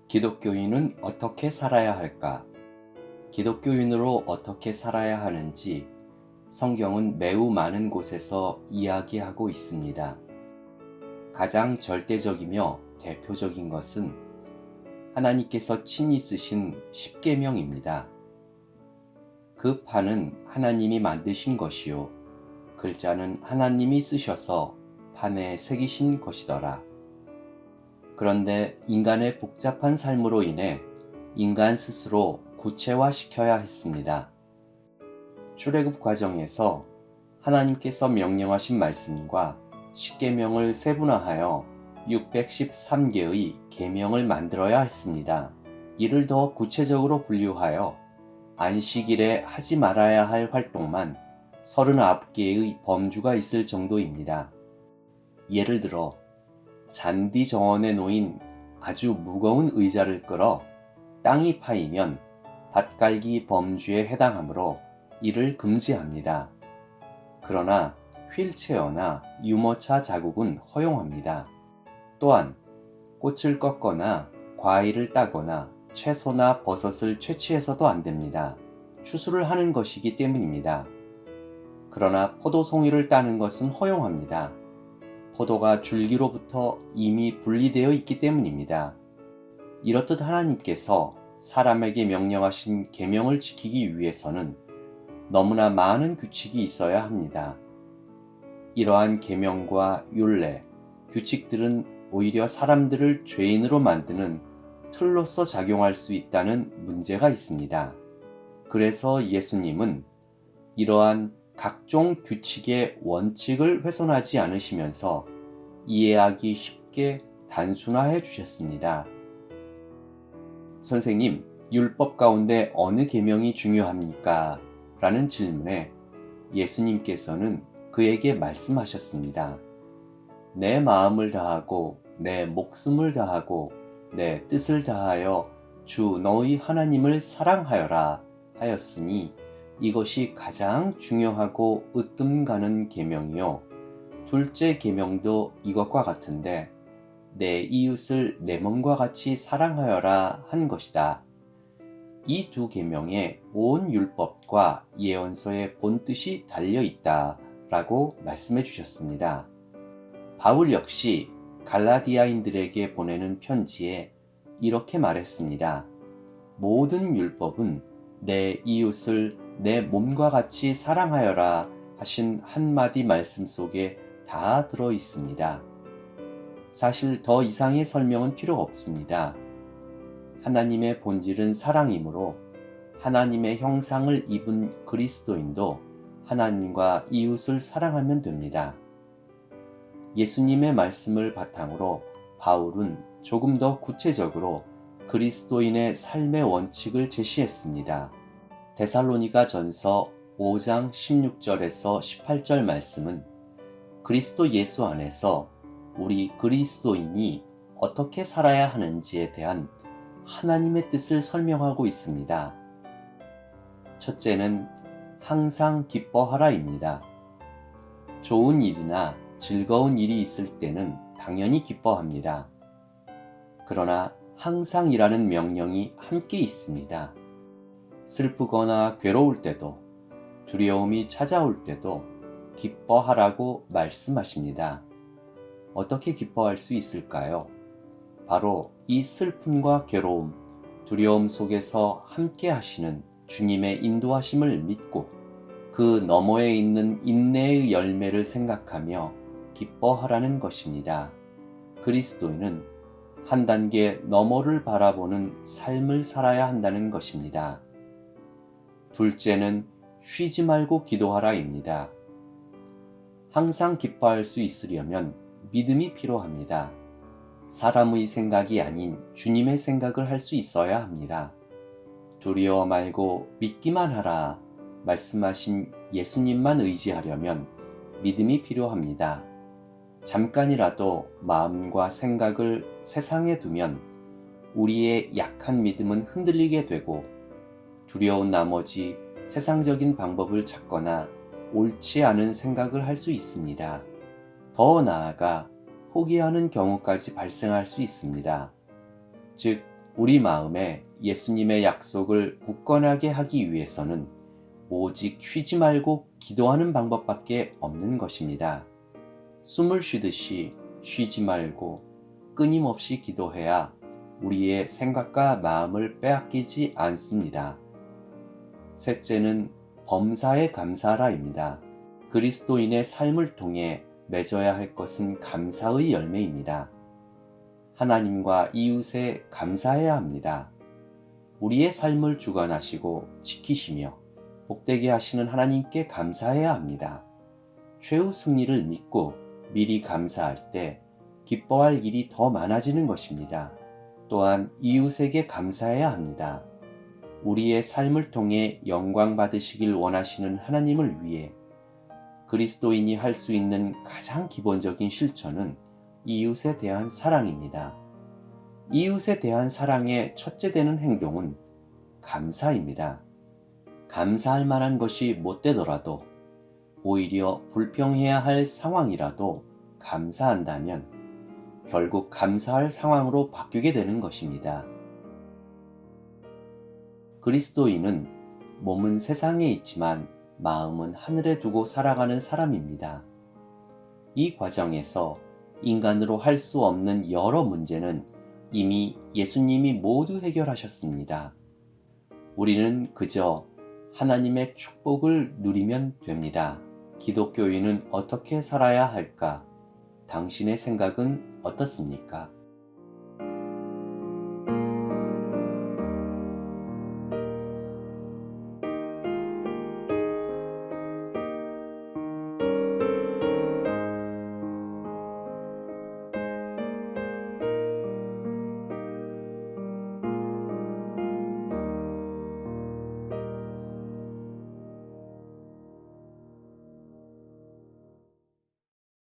기독교인은 어떻게 살아야 할까? 기독교인으로 어떻게 살아야 하는지 성경은 매우 많은 곳에서 이야기하고 있습니다. 가장 절대적이며 대표적인 것은 하나님께서 친히 쓰신 십계명입니다. 그 판은 하나님이 만드신 것이요 글자는 하나님이 쓰셔서 판에 새기신 것이더라. 그런데 인간의 복잡한 삶으로 인해 인간 스스로 구체화시켜야 했습니다. 출애굽 과정에서 하나님께서 명령하신 말씀과 십계명을 세분화하여 613개의 계명을 만들어야 했습니다. 이를 더 구체적으로 분류하여 안식일에 하지 말아야 할 활동만 39개의 범주가 있을 정도입니다. 예를 들어 잔디 정원에 놓인 아주 무거운 의자를 끌어 땅이 파이면 밭갈기 범주에 해당하므로 이를 금지합니다. 그러나 휠체어나 유모차 자국은 허용합니다. 또한 꽃을 꺾거나 과일을 따거나 채소나 버섯을 채취해서도 안 됩니다. 추수를 하는 것이기 때문입니다. 그러나 포도송이를 따는 것은 허용합니다. 포도가 줄기로부터 이미 분리되어 있기 때문입니다. 이렇듯 하나님께서 사람에게 명령하신 계명을 지키기 위해서는 너무나 많은 규칙이 있어야 합니다. 이러한 계명과 율례, 규칙들은 오히려 사람들을 죄인으로 만드는 틀로서 작용할 수 있다는 문제가 있습니다. 그래서 예수님은 이러한 각종 규칙의 원칙을 훼손하지 않으시면서 이해하기 쉽게 단순화해 주셨습니다. 선생님, 율법 가운데 어느 계명이 중요합니까? 라는 질문에 예수님께서는 그에게 말씀하셨습니다. 내 마음을 다하고 내 목숨을 다하고 내 뜻을 다하여 주 너희 하나님을 사랑하여라 하였으니 이것이 가장 중요하고 으뜸 가는 계명이요. 둘째 계명도 이것과 같은데 내 이웃을 내 몸과 같이 사랑하여라 한 것이다. 이 두 계명에 온 율법과 예언서의 본뜻이 달려 있다 라고 말씀해 주셨습니다. 바울 역시 갈라디아인들에게 보내는 편지에 이렇게 말했습니다. 모든 율법은 내 이웃을 내 몸과 같이 사랑하여라 하신 한마디 말씀 속에 다 들어 있습니다. 사실 더 이상의 설명은 필요 없습니다. 하나님의 본질은 사랑이므로 하나님의 형상을 입은 그리스도인도 하나님과 이웃을 사랑하면 됩니다. 예수님의 말씀을 바탕으로 바울은 조금 더 구체적으로 그리스도인의 삶의 원칙을 제시했습니다. 데살로니가 전서 5장 16절에서 18절 말씀은 그리스도 예수 안에서 우리 그리스도인이 어떻게 살아야 하는지에 대한 하나님의 뜻을 설명하고 있습니다. 첫째는 항상 기뻐하라입니다. 좋은 일이나 즐거운 일이 있을 때는 당연히 기뻐합니다. 그러나 항상이라는 명령이 함께 있습니다. 슬프거나 괴로울 때도 두려움이 찾아올 때도 기뻐하라고 말씀하십니다. 어떻게 기뻐할 수 있을까요? 바로 이 슬픔과 괴로움, 두려움 속에서 함께 하시는 주님의 인도하심을 믿고 그 너머에 있는 인내의 열매를 생각하며 기뻐하라는 것입니다. 그리스도인은 한 단계 너머를 바라보는 삶을 살아야 한다는 것입니다. 둘째는 쉬지 말고 기도하라입니다. 항상 기뻐할 수 있으려면 믿음이 필요합니다. 사람의 생각이 아닌 주님의 생각을 할 수 있어야 합니다. 두려워 말고 믿기만 하라 말씀하신 예수님만 의지하려면 믿음이 필요합니다. 잠깐이라도 마음과 생각을 세상에 두면 우리의 약한 믿음은 흔들리게 되고 두려운 나머지 세상적인 방법을 찾거나 옳지 않은 생각을 할 수 있습니다. 더 나아가 포기하는 경우까지 발생할 수 있습니다. 즉, 우리 마음에 예수님의 약속을 굳건하게 하기 위해서는 오직 쉬지 말고 기도하는 방법밖에 없는 것입니다. 숨을 쉬듯이 쉬지 말고 끊임없이 기도해야 우리의 생각과 마음을 빼앗기지 않습니다. 셋째는 범사에 감사하라입니다. 그리스도인의 삶을 통해 맺어야 할 것은 감사의 열매입니다. 하나님과 이웃에 감사해야 합니다. 우리의 삶을 주관하시고 지키시며 복되게 하시는 하나님께 감사해야 합니다. 최후 승리를 믿고 미리 감사할 때 기뻐할 일이 더 많아지는 것입니다. 또한 이웃에게 감사해야 합니다. 우리의 삶을 통해 영광 받으시길 원하시는 하나님을 위해 그리스도인이 할 수 있는 가장 기본적인 실천은 이웃에 대한 사랑입니다. 이웃에 대한 사랑의 첫째 되는 행동은 감사입니다. 감사할 만한 것이 못 되더라도 오히려 불평해야 할 상황이라도 감사한다면 결국 감사할 상황으로 바뀌게 되는 것입니다. 그리스도인은 몸은 세상에 있지만 마음은 하늘에 두고 살아가는 사람입니다. 이 과정에서 인간으로 할 수 없는 여러 문제는 이미 예수님이 모두 해결하셨습니다. 우리는 그저 하나님의 축복을 누리면 됩니다. 기독교인은 어떻게 살아야 할까? 당신의 생각은 어떻습니까?